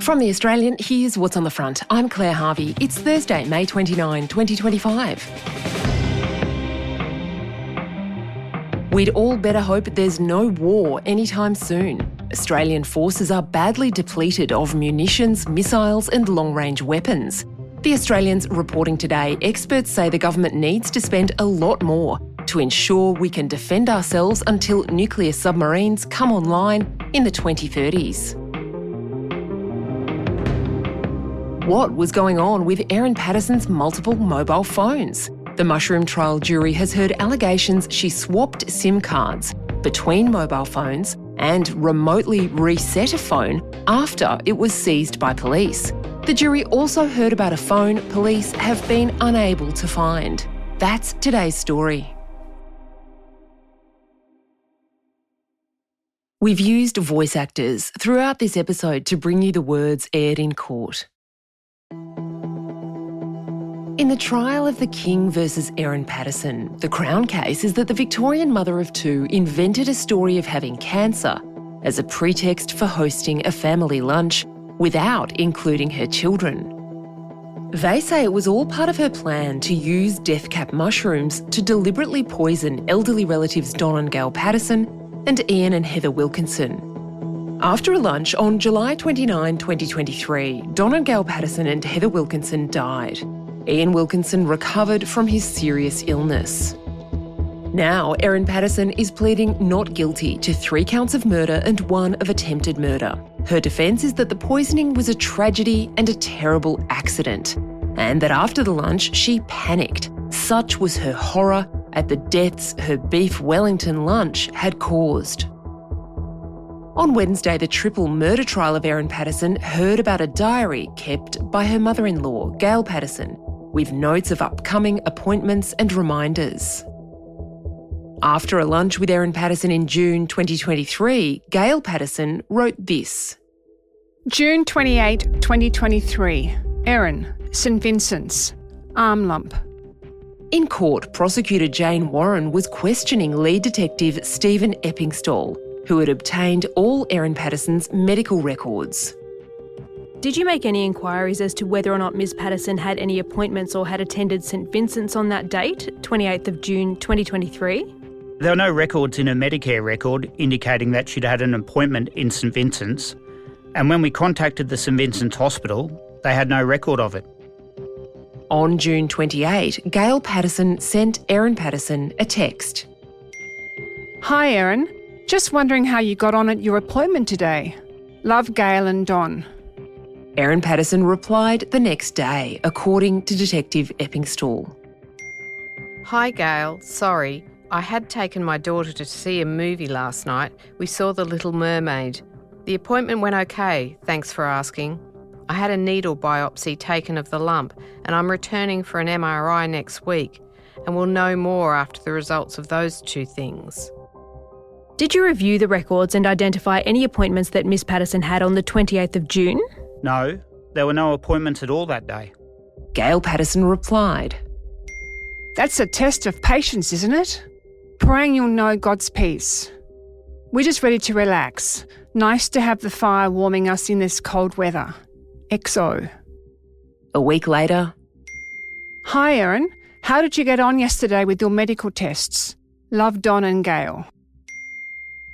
From The Australian, here's what's on the front. I'm Claire Harvey. It's Thursday, May 29, 2025. We'd all better hope there's no war anytime soon. Australian forces are badly depleted of munitions, missiles and long-range weapons. The Australian's reporting today, experts say the government needs to spend a lot more to ensure we can defend ourselves until nuclear submarines come online in the 2030s. What was going on with Erin Patterson's multiple mobile phones? The mushroom trial jury has heard allegations she swapped SIM cards between mobile phones and remotely reset a phone after it was seized by police. The jury also heard about a phone police have been unable to find. That's today's story. We've used voice actors throughout this episode to bring you the words aired in court. In the trial of the King versus Erin Patterson, the Crown case is that the Victorian mother of two invented a story of having cancer as a pretext for hosting a family lunch without including her children. They say it was all part of her plan to use death cap mushrooms to deliberately poison elderly relatives Don and Gail Patterson and Ian and Heather Wilkinson. After a lunch on July 29, 2023, Don and Gail Patterson and Heather Wilkinson died. Ian Wilkinson recovered from his serious illness. Now, Erin Patterson is pleading not guilty to 3 counts of murder and 1 of attempted murder. Her defence is that the poisoning was a tragedy and a terrible accident, and that after the lunch she panicked. Such was her horror at the deaths her beef Wellington lunch had caused. On Wednesday, the triple murder trial of Erin Patterson heard about a diary kept by her mother-in-law, Gail Patterson, with notes of upcoming appointments and reminders. After a lunch with Erin Patterson in June 2023, Gail Patterson wrote this. June 28, 2023. Erin, St Vincent's. Arm lump. In court, prosecutor Jane Warren was questioning lead detective Stephen Eppingstall, who had obtained all Erin Patterson's medical records. Did you make any inquiries as to whether or not Ms Patterson had any appointments or had attended St Vincent's on that date, 28th of June 2023? There were no records in her Medicare record indicating that she'd had an appointment in St Vincent's, and when we contacted the St Vincent's Hospital, they had no record of it. On June 28, Gail Patterson sent Erin Patterson a text. Hi Erin, just wondering how you got on at your appointment today. Love, Gail and Don. Erin Patterson replied the next day, according to Detective Eppingstall. Hi Gail, sorry. I had taken my daughter to see a movie last night. We saw The Little Mermaid. The appointment went okay, thanks for asking. I had a needle biopsy taken of the lump and I'm returning for an MRI next week and we'll know more after the results of those 2 things. Did you review the records and identify any appointments that Ms Patterson had on the 28th of June? No, there were no appointments at all that day. Gail Patterson replied. That's a test of patience, isn't it? Praying you'll know God's peace. We're just ready to relax. Nice to have the fire warming us in this cold weather. XO. A week later. Hi Erin, how did you get on yesterday with your medical tests? Love, Don and Gail.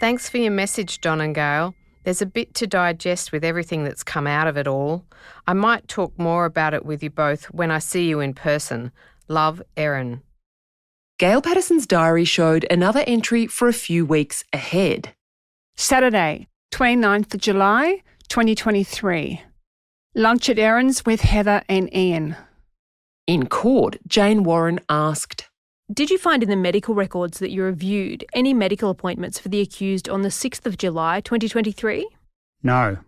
Thanks for your message, Don and Gail. There's a bit to digest with everything that's come out of it all. I might talk more about it with you both when I see you in person. Love, Erin. Gail Patterson's diary showed another entry for a few weeks ahead. Saturday, 29th of July, 2023. Lunch at Erin's with Heather and Ian. In court, Jane Warren asked, Did you find in the medical records that you reviewed any medical appointments for the accused on the 6th of July 2023? No.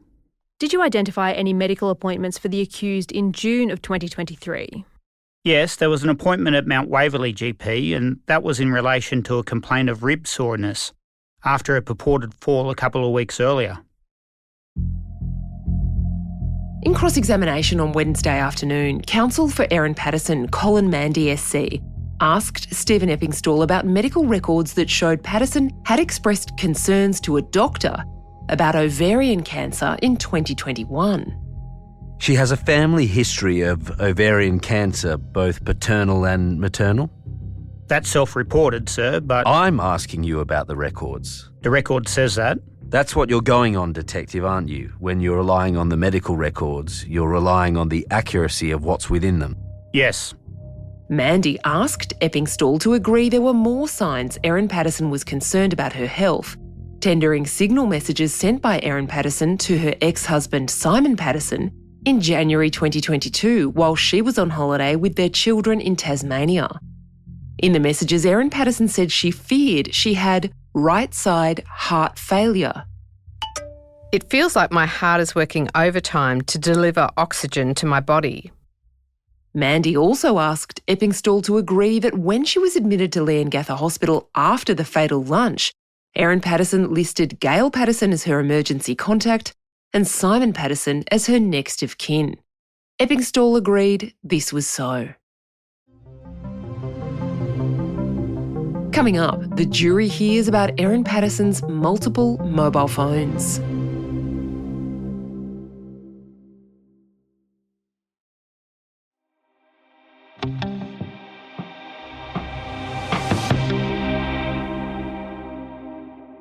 Did you identify any medical appointments for the accused in June of 2023? Yes, there was an appointment at Mount Waverley GP and that was in relation to a complaint of rib soreness after a purported fall a couple of weeks earlier. In cross-examination on Wednesday afternoon, counsel for Erin Patterson, Colin Mandy SC, asked Stephen Eppingstall about medical records that showed Patterson had expressed concerns to a doctor about ovarian cancer in 2021. She has a family history of ovarian cancer, both paternal and maternal? That's self-reported, sir, but I'm asking you about the records. the record says that. That's what you're going on, Detective, aren't you? When you're relying on the medical records, you're relying on the accuracy of what's within them. Yes. Mandy asked Eppingstall to agree there were more signs Erin Patterson was concerned about her health, tendering signal messages sent by Erin Patterson to her ex-husband Simon Patterson in January 2022 while she was on holiday with their children in Tasmania. In the messages, Erin Patterson said she feared she had right-side heart failure. It feels like my heart is working overtime to deliver oxygen to my body. Mandy also asked Eppingstall to agree that when she was admitted to Leongatha Hospital after the fatal lunch, Erin Patterson listed Gail Patterson as her emergency contact and Simon Patterson as her next of kin. Eppingstall agreed this was so. Coming up, the jury hears about Erin Patterson's multiple mobile phones.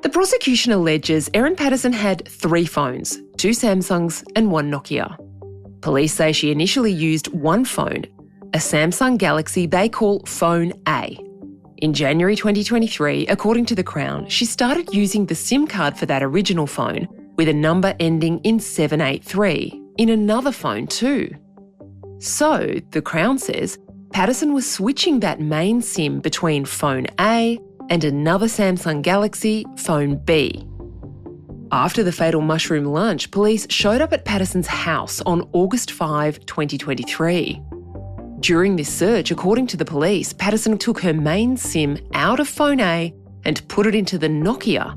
The prosecution alleges Erin Patterson had 3 phones, 2 Samsungs and 1 Nokia. Police say she initially used one phone, a Samsung Galaxy they call Phone A. In January 2023, according to the Crown, she started using the SIM card for that original phone with a number ending in 783 in another phone too. So, the Crown says, Patterson was switching that main SIM between Phone A and another Samsung Galaxy, Phone B. After the fatal mushroom lunch, police showed up at Patterson's house on August 5, 2023. During this search, according to the police, Patterson took her main SIM out of Phone A and put it into the Nokia.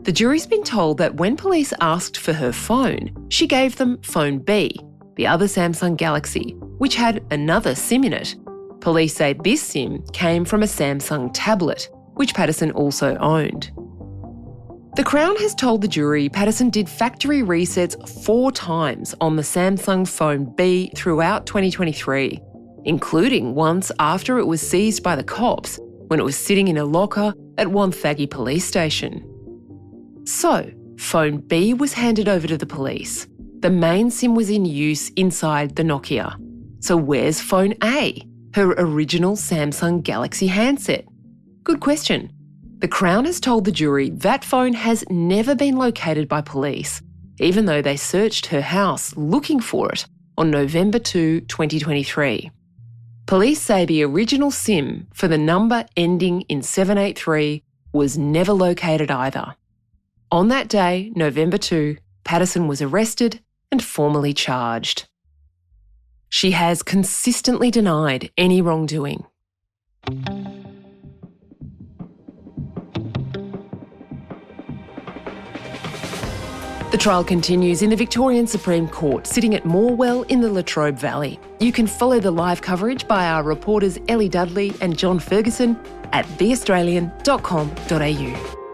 The jury's been told that when police asked for her phone, she gave them Phone B, the other Samsung Galaxy, which had another SIM in it. Police say this SIM came from a Samsung tablet, which Patterson also owned. The Crown has told the jury Patterson did factory resets 4 times on the Samsung Phone B throughout 2023, including once after it was seized by the cops when it was sitting in a locker at Wonthaggi police station. So, Phone B was handed over to the police. The main SIM was in use inside the Nokia. So where's Phone A? Her original Samsung Galaxy handset? Good question. The Crown has told the jury that phone has never been located by police, even though they searched her house looking for it on November 2, 2023. Police say the original SIM for the number ending in 783 was never located either. On that day, November 2, Patterson was arrested and formally charged. She has consistently denied any wrongdoing. The trial continues in the Victorian Supreme Court, sitting at Morwell in the Latrobe Valley. You can follow the live coverage by our reporters Ellie Dudley and John Ferguson at theaustralian.com.au.